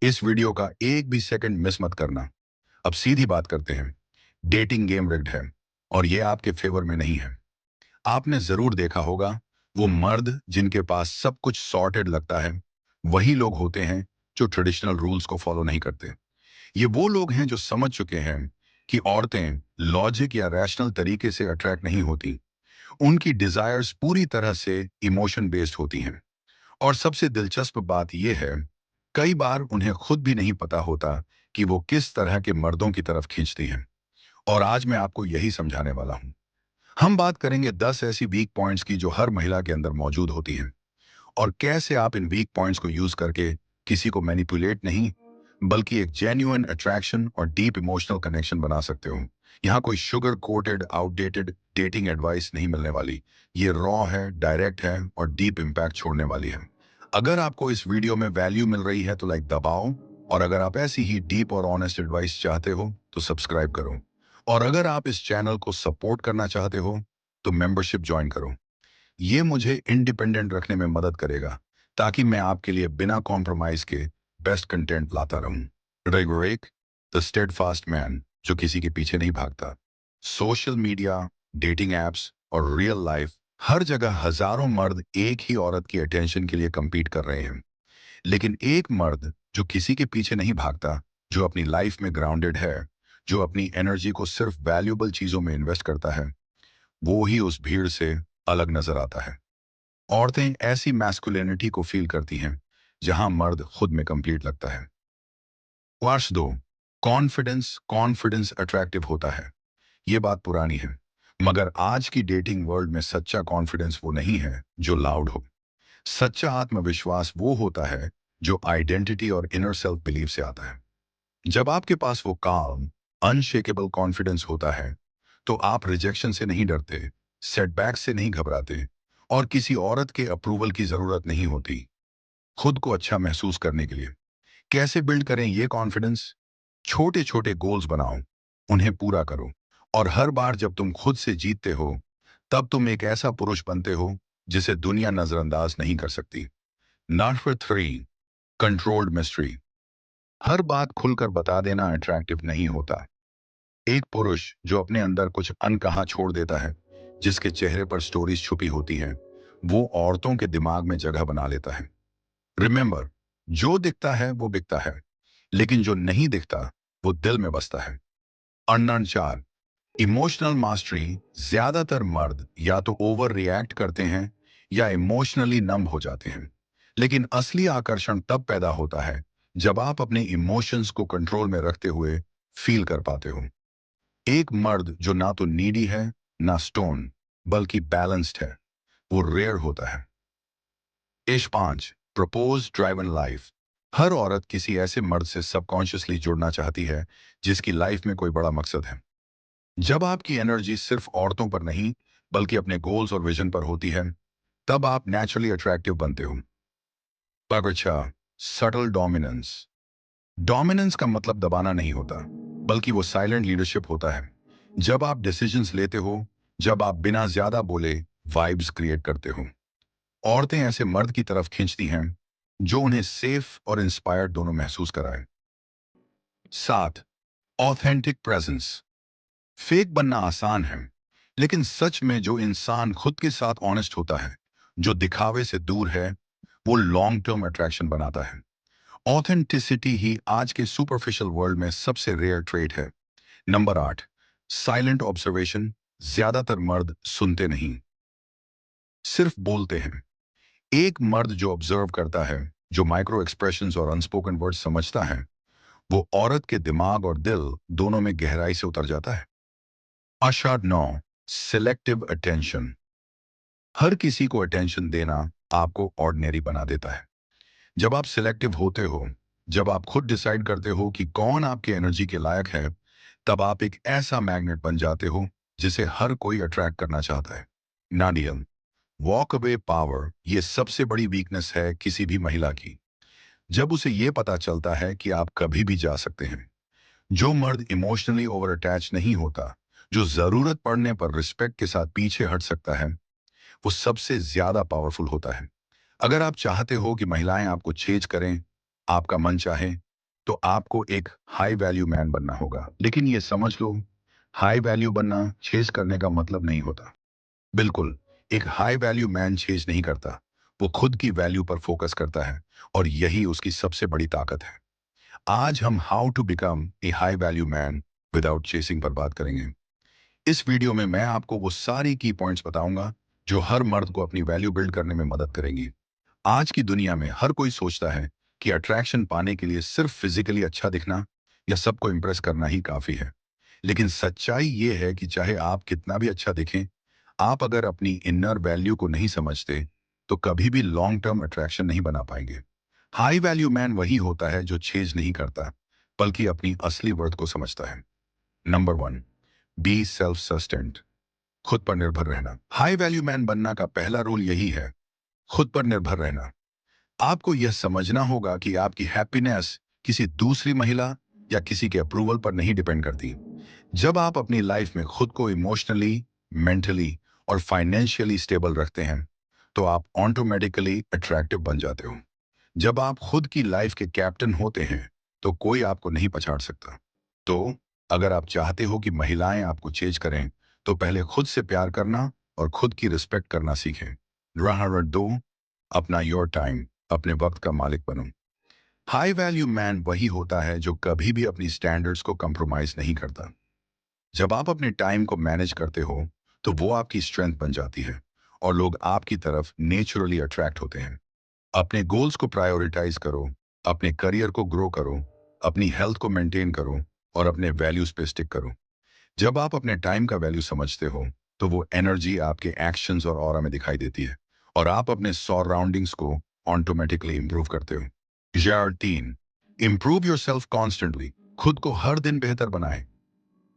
इस वीडियो का एक भी सेकंड मिस मत करना। अब सीधी बात करते हैं। डेटिंग गेम रिग्ड है और ये आपके फेवर में नहीं है। आपने जरूर देखा होगा, वो मर्द जिनके पास सब कुछ सॉर्टेड लगता है, वही लोग होते हैं जो ट्रेडिशनल रूल्स को फॉलो नहीं करते। ये वो लोग हैं जो समझ चुके हैं कि औरतें लॉजिक या रैशनल तरीके से अट्रैक्ट नहीं होती। उनकी डिजायर्स पूरी तरह से इमोशन बेस्ड होती हैं। और सबसे दिलचस्प बात यह है, कई बार उन्हें खुद भी नहीं पता होता कि वो किस तरह के मर्दों की तरफ खींचती हैं। और आज मैं आपको यही समझाने वाला हूं। हम बात करेंगे 10 ऐसी वीक पॉइंट्स की जो हर महिला के अंदर मौजूद होती हैं, और कैसे आप इन वीक पॉइंट्स को यूज करके किसी को मैनिपुलेट नहीं, बल्कि एक जेन्युइन अट्रैक्शन और डीप इमोशनल कनेक्शन बना सकते हो। यहाँ कोई sugar coated outdated dating advice नहीं मिलने वाली। ये रॉ है, डायरेक्ट है और डीप इम्पैक्ट छोड़ने वाली है। अगर आपको इस वीडियो में वैल्यू मिल रही है तो लाइक दबाओ, और अगर आप ऐसी ही डीप और ऑनेस्ट एडवाइस चाहते हो तो सब्सक्राइब करो। और अगर आप इस चैनल को सपोर्ट करना चाहते हो तो मेंबरशिप ज्वाइन करो। ये मुझे इंडिपेंडेंट रखने में मदद करेगा, ताकि मैं आपके लिए बिना कॉम्प्रोमाइज के बेस्ट कंटेंट लाता रहूं। रेगोरेक, द स्टेडफास्ट मैन, जो किसी के पीछे नहीं भागता। सोशल मीडिया, डेटिंग एप्स और रियल लाइफ, हर जगह हजारों मर्द एक ही औरत की अटेंशन के लिए compete कर रहे हैं। लेकिन एक मर्द जो किसी के पीछे नहीं भागता, जो अपनी लाइफ में ग्राउंडेड है, जो अपनी एनर्जी को सिर्फ वैल्यूबल चीजों में इन्वेस्ट करता है, वो ही उस भीड़ से अलग नजर आता है। औरतें ऐसी मैस्कुलिनिटी को फील करती हैं जहां मर्द खुद में कंप्लीट लगता है। वर्ष 2, कॉन्फिडेंस कॉन्फिडेंस अट्रैक्टिव होता है। ये बात पुरानी है, मगर आज की डेटिंग वर्ल्ड में सच्चा कॉन्फिडेंस वो नहीं है जो लाउड हो। सच्चा आत्मविश्वास वो होता है जो आइडेंटिटी और इनर सेल्फ बिलीव से आता है। जब आपके पास वो काम अनशेकेबल कॉन्फिडेंस होता है, तो आप रिजेक्शन से नहीं डरते, सेटबैक से नहीं घबराते, और किसी औरत के अप्रूवल की जरूरत नहीं होती खुद को अच्छा महसूस करने के लिए। कैसे बिल्ड करें ये कॉन्फिडेंस? छोटे छोटे गोल्स बनाओ, उन्हें पूरा करो, और हर बार जब तुम खुद से जीतते हो, तब तुम एक ऐसा पुरुष बनते हो जिसे दुनिया नजरअंदाज नहीं कर सकती। Number 3, controlled mystery. हर बात खुलकर बता देना अट्रैक्टिव नहीं होता। एक पुरुष जो अपने अंदर कुछ अनकहा छोड़ देता है, जिसके चेहरे पर स्टोरीज छुपी होती हैं, वो औरतों के दिमाग में जगह बना लेता है। रिमेंबर, जो दिखता है वो बिकता है, लेकिन जो नहीं दिखता वो दिल में बसता है। Unknown 4, emotional mastery. ज्यादातर मर्द या तो ओवर रिएक्ट करते हैं या इमोशनली नम हो जाते हैं। लेकिन असली आकर्षण तब पैदा होता है जब आप अपने इमोशंस को कंट्रोल में रखते हुए फील कर पाते हो। एक मर्द जो ना तो नीडी है ना स्टोन, बल्कि बैलेंस्ड है, वो रेयर होता है। इश 5, प्रपोज ड्राइवन लाइफ। हर औरत किसी ऐसे मर्द से सबकॉन्शियसली जुड़ना चाहती है जिसकी लाइफ में कोई बड़ा मकसद है। जब आपकी एनर्जी सिर्फ औरतों पर नहीं, बल्कि अपने गोल्स और विजन पर होती है, तब आप नेचुरली अट्रैक्टिव बनते हो। पर अच्छा, सटल डोमिनेंस। डोमिनेंस का मतलब दबाना नहीं होता, बल्कि वो साइलेंट लीडरशिप होता है। जब आप डिसीजंस लेते हो, जब आप बिना ज्यादा बोले वाइब्स क्रिएट करते हो। औरतें ऐसे मर्द की तरफ खींचती हैं जो उन्हें सेफ और इंस्पायर्ड दोनों महसूस कराए। 7, ऑथेंटिक प्रेजेंस। फेक बनना आसान है, लेकिन सच में जो इंसान खुद के साथ ऑनेस्ट होता है, जो दिखावे से दूर है, वो लॉन्ग टर्म अट्रैक्शन बनाता है। ऑथेंटिसिटी ही आज के सुपरफिशियल वर्ल्ड में सबसे रेयर ट्रेट है। Number 8, silent observation. ज्यादातर मर्द सुनते नहीं, सिर्फ बोलते हैं। एक मर्द जो ऑब्जर्व करता है, जो माइक्रो एक्सप्रेशंस और अनस्पोकन वर्ड्स समझता है, वो औरत के दिमाग और दिल दोनों में गहराई से उतर जाता है। आषाढ़ 9, सिलेक्टिव अटेंशन। हर किसी को अटेंशन देना आपको ऑर्डिनरी बना देता है। जब आप सिलेक्टिव होते हो, जब आप खुद डिसाइड करते हो कि कौन आपके एनर्जी के लायक है, तब आप एक ऐसा मैग्नेट बन जाते हो जिसे हर कोई अट्रैक्ट करना चाहता है। नाडियन, वॉक अवे पावर। ये सबसे बड़ी वीकनेस है किसी भी महिला की। जब उसे ये पता चलता है कि आप कभी भी जा सकते हैं। जो मर्द इमोशनली ओवर अटैच नहीं होता, जो जरूरत पड़ने पर रिस्पेक्ट के साथ पीछे हट सकता है, वो सबसे ज्यादा पावरफुल होता है। अगर आप चाहते हो कि महिलाएं आपको चेज करें, आपका मन चाहे, तो आपको एक हाई वैल्यू मैन बनना होगा। लेकिन ये समझ लो, हाई वैल्यू बनना चेज करने का मतलब नहीं होता। बिल्कुल, एक हाई वैल्यू मैन चेज नहीं करता। वो खुद की वैल्यू पर फोकस करता है और यही उसकी सबसे बड़ी ताकत है। आज हम how to become a high value man without chasing पर बात करेंगे। इस वीडियो में मैं आपको वो सारी की पॉइंट्स बताऊंगा जो हर मर्द को अपनी वैल्यू बिल्ड करने में मदद करेंगी। आज की दुनिया में हर कोई सोचता है कि अट्रैक्शन पाने के लिए सिर्फ फिजिकली अच्छा दिखना या सबको इंप्रेस करना ही काफी है। लेकिन सच्चाई ये है कि चाहे आप कितना भी अच्छा दिखें, आप अगर अपनी इनर वैल्यू को नहीं समझते तो कभी भी लॉन्ग टर्म अट्रैक्शन नहीं बना पाएंगे। हाई वैल्यू मैन वही होता है जो चेज नहीं करता, बल्कि अपनी असली वर्थ को समझता है। Number 1, be self sustained. खुद पर निर्भर रहना। हाई वैल्यू मैन बनना का पहला रूल यही है, खुद पर निर्भर रहना। आपको यह समझना होगा कि आपकी हैप्पीनेस किसी दूसरी महिला या किसी के अप्रूवल पर नहीं डिपेंड करती। जब आप अपनी लाइफ में खुद को इमोशनली, मेंटली और फाइनेंशियली स्टेबल रखते हैं, तो आप ऑटोमेटिकली अट्रैक्टिव बन जाते हो। जब आप खुद की लाइफ के कैप्टन होते हैं, तो कोई आपको नहीं पछाड़ सकता। तो अगर आप चाहते हो कि महिलाएं आपको चेज करें, तो पहले खुद से प्यार करना और खुद की रिस्पेक्ट करना सीखें। नंबर 2, अपना योर टाइम, अपने वक्त का मालिक बनो। हाई वैल्यू मैन वही होता है जो कभी भी अपनी स्टैंडर्ड्स को कंप्रोमाइज नहीं करता। जब आप अपने टाइम को मैनेज करते हो, तो वो आपकी स्ट्रेंथ बन जाती है और लोग आपकी तरफ नेचुरली अट्रैक्ट होते हैं। अपने गोल्स को प्रायोरिटाइज करो, अपने करियर को ग्रो करो, अपनी हेल्थ को मेंटेन करो और अपने वैल्यूज पे स्टिक करो। जब आप अपने टाइम का वैल्यू समझते हो, तो वो एनर्जी आपके एक्शंस और ऑरा में दिखाई देती है और आप अपने सराउंडिंग्स को ऑटोमेटिकली इंप्रूव करते हो। यार 3, इंप्रूव योर सेल्फ कॉन्स्टेंटली। खुद को हर दिन बेहतर बनाए।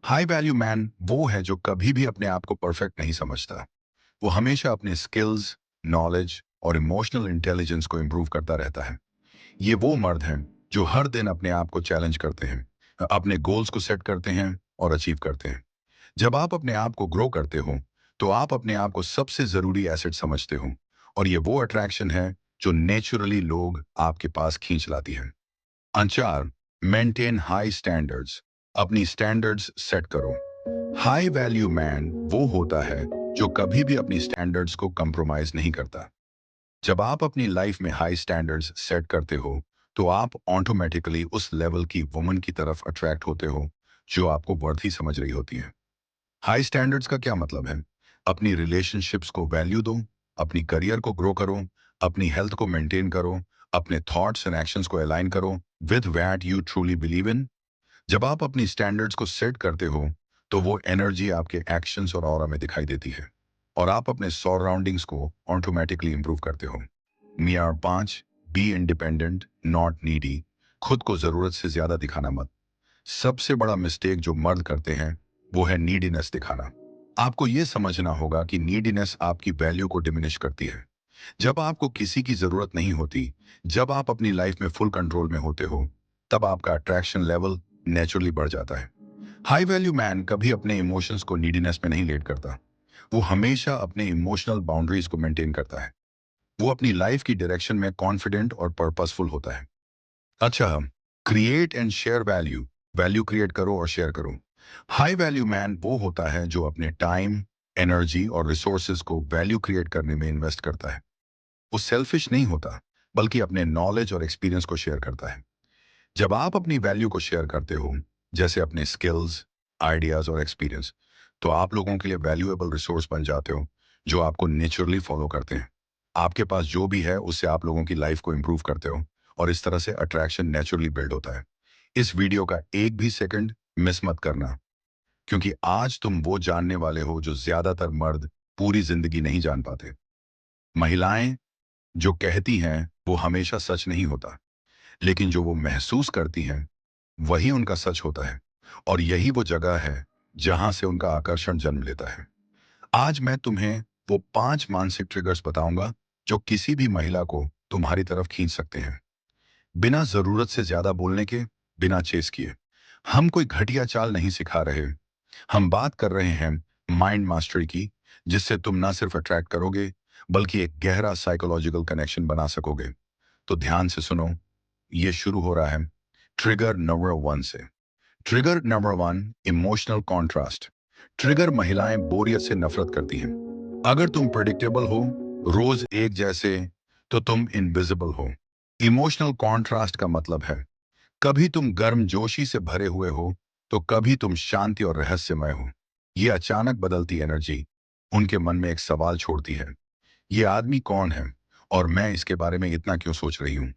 हाई वैल्यू मैन वो है जो कभी भी अपने आप को परफेक्ट नहीं समझता। वो हमेशा अपने स्किल्स, नॉलेज और इमोशनल इंटेलिजेंस को इंप्रूव करता रहता है। ये वो मर्द हैं जो हर दिन अपने आप को चैलेंज करते हैं, अपने गोल्स को सेट करते हैं और अचीव करते हैं। जब आप अपने आप को ग्रो करते हो, तो आप अपने आप को सबसे जरूरी एसेट समझते हो और ये वो अट्रैक्शन है जो नेचुरली लोग आपके पास खींच लाती है। अंचार, मेंटेन हाई स्टैंडर्ड्स। अपनी स्टैंडर्ड्स सेट करो। हाई वैल्यू मैन वो होता है जो कभी भी अपनी स्टैंडर्ड्स को कंप्रोमाइज नहीं करता। जब आप अपनी लाइफ में हाई स्टैंडर्ड्स सेट करते हो, तो आप ऑटोमेटिकली उस लेवल की वुमन की तरफ अट्रैक्ट होते हो जो आपको वर्थ ही समझ रही होती है। हाई स्टैंडर्ड्स का क्या मतलब है? अपनी रिलेशनशिप्स को वैल्यू दो, अपनी करियर को ग्रो करो, अपनी हेल्थ को मेंटेन करो, अपने थॉट्स एंड एक्शंस को अलाइन करो with what you truly believe in. जब आप अपनी स्टैंडर्ड्स को सेट करते हो, तो वो एनर्जी आपके एक्शंस और ऑरा में दिखाई देती है और आप अपने सराउंडिंग्स को ऑटोमेटिकली इंप्रूव करते हो। मियार 5, बी इंडिपेंडेंट नॉट नीडी। खुद को जरूरत से ज्यादा दिखाना मत। सबसे बड़ा मिस्टेक जो मर्द करते हैं, वो है नीडीनेस दिखाना। आपको यह समझना होगा कि नीडीनेस आपकी वैल्यू को डिमिनिश करती है। जब आपको किसी की जरूरत नहीं होती, जब आप अपनी लाइफ में फुल कंट्रोल में होते हो, तब आपका अट्रैक्शन लेवल नेचुरली बढ़ जाता है। हाई वैल्यू मैन कभी अपने इमोशंस को नीडीनेस में नहीं लेट करता। वो हमेशा अपने इमोशनल बाउंड्रीज को मेंटेन करता है। वो अपनी लाइफ की डायरेक्शन में कॉन्फिडेंट और पर्पसफुल होता है। अच्छा, create and share value. Value create करो और शेयर करो। हाई वैल्यू मैन वो होता है जो अपने टाइम, एनर्जी और रिसोर्सेज को वैल्यू क्रिएट करने में इन्वेस्ट करता है। वो सेल्फिश नहीं होता, बल्कि अपने नॉलेज और एक्सपीरियंस को शेयर करता है। जब आप अपनी वैल्यू को शेयर करते हो, जैसे अपने स्किल्स, आइडियाज और एक्सपीरियंस, तो आप लोगों के लिए वैल्यूएबल रिसोर्स बन जाते हो जो आपको नेचुरली फॉलो करते हैं। आपके पास जो भी है उससे आप लोगों की लाइफ को इंप्रूव करते हो और इस तरह से अट्रैक्शन नेचुरली बिल्ड होता है। इस वीडियो का एक भी सेकंड मिस मत करना, क्योंकि आज तुम वो जानने वाले हो जो ज्यादातर मर्द पूरी जिंदगी नहीं जान पाते। महिलाएं जो कहती हैं वो हमेशा सच नहीं होता, लेकिन जो वो महसूस करती हैं वही उनका सच होता है और यही वो जगह है जहां से उनका आकर्षण जन्म लेता है। आज मैं तुम्हें वो 5 मानसिक ट्रिगर्स बताऊंगा जो किसी भी महिला को तुम्हारी तरफ खींच सकते हैं, बिना जरूरत से ज्यादा बोलने के, बिना चेस किए। हम कोई घटिया चाल नहीं सिखा रहे, हम बात कर रहे हैं माइंड मास्टरी की, जिससे तुम ना सिर्फ अट्रैक्ट करोगे, बल्कि एक गहरा साइकोलॉजिकल कनेक्शन बना सकोगे। तो ध्यान से सुनो, ये शुरू हो रहा है ट्रिगर नंबर 1 से। Trigger number 1, emotional contrast. Trigger महिलाएं बोरियत से नफरत करती हैं। अगर तुम प्रेडिक्टेबल हो, रोज एक जैसे, तो तुम इनविजिबल हो। इमोशनल कॉन्ट्रास्ट का मतलब है कभी तुम गर्मजोशी से भरे हुए हो, तो कभी तुम शांति और रहस्यमय हो। ये अचानक बदलती एनर्जी उनके मन में एक सवाल छोड़ती है, ये आदमी कौन है और मैं इसके बारे में इतना क्यों सोच रही हूँ।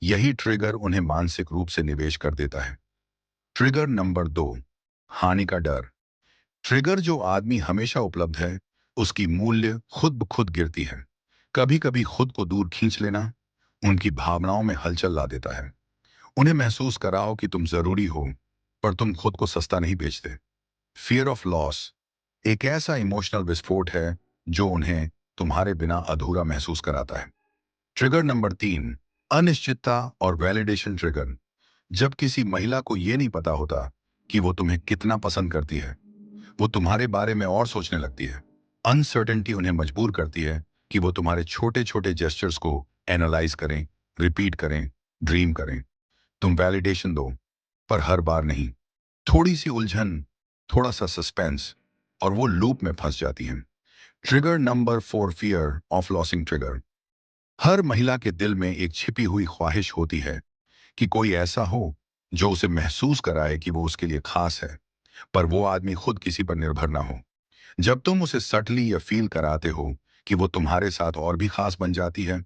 यही ट्रिगर उन्हें मानसिक रूप से निवेश कर देता है। ट्रिगर नंबर 2, हानि का डर। ट्रिगर जो आदमी हमेशा उपलब्ध है, उसकी मूल्य खुद ब खुद गिरती है। कभी कभी खुद को दूर खींच लेना उनकी भावनाओं में हलचल ला देता है। उन्हें महसूस कराओ कि तुम जरूरी हो, पर तुम खुद को सस्ता नहीं बेचते। फियर ऑफ लॉस एक ऐसा इमोशनल विस्फोट है जो उन्हें तुम्हारे बिना अधूरा महसूस कराता है। ट्रिगर नंबर 3, अनिश्चितता और वैलिडेशन ट्रिगर। जब किसी महिला को यह नहीं पता होता कि वो तुम्हें कितना पसंद करती है, वो तुम्हारे बारे में और सोचने लगती है। अनसर्टेनिटी उन्हें मजबूर करती है कि वो तुम्हारे छोटे छोटे जेस्चर्स को एनालाइज करें, रिपीट करें, ड्रीम करें। तुम वैलिडेशन दो, पर हर बार नहीं। थोड़ी सी उलझन, थोड़ा सा सस्पेंस, और वो लूप में फंस जाती हैं। Trigger number 4, fear of losing trigger. हर महिला के दिल में एक छिपी हुई ख्वाहिश होती है कि कोई ऐसा हो जो उसे महसूस कराए कि वो उसके लिए खास है, पर वो आदमी खुद किसी पर निर्भर ना हो। जब तुम उसे सटली या फील कराते हो कि वो तुम्हारे साथ और भी खास बन जाती है,